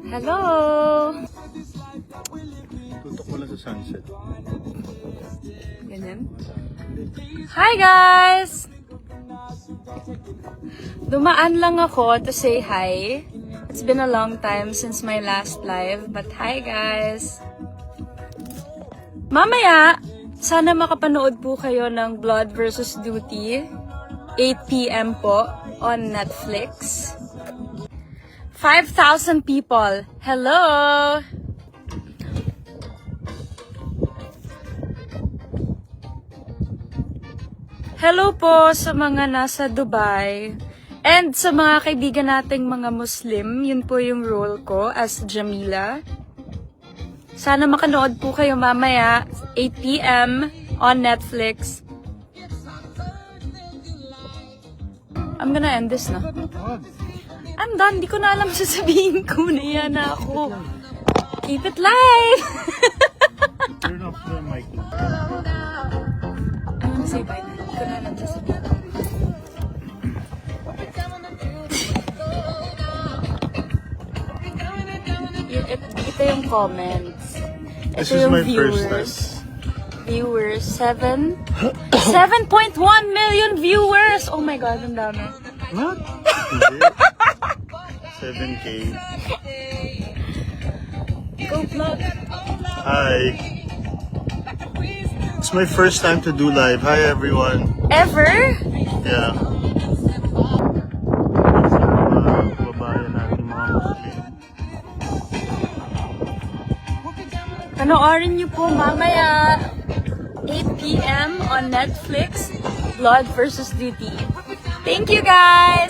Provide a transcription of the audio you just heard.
Hello! Tutok mo lang sa sunset. Ganyan. Hi guys! Dumaan lang ako to say hi. It's been a long time since my last live, but hi guys! Mamaya, sana makapanood po kayo ng Blood vs. Duty. 8 p.m. po on Netflix. 5,000 people. Hello! Hello po sa mga nasa Dubai. And sa mga kaibigan nating mga Muslim, yun po yung role ko as Jamila. Sana makanood po kayo mamaya, 8 p.m. on Netflix. I'm gonna end this na. I'm done. Di ko na alam sasabihin ko. Naiya na ako. Keep it live! Turn off the mic. I'm gonna say bye na. Di ko na alam sasabihin ko. Ito yung comments. This Ito is yung my viewers. first test. Viewers, 7.1 million viewers! Oh my God, ang dami. What? Hindi. 7K. Go vlog! Hi. It's my first time to do live. Hi everyone. Ever? Yeah. Sa mga kababayan natin mga Muslim. Panoorin niyo po mamaya 8 p.m. on Netflix, Blood vs. Duty. Thank you guys!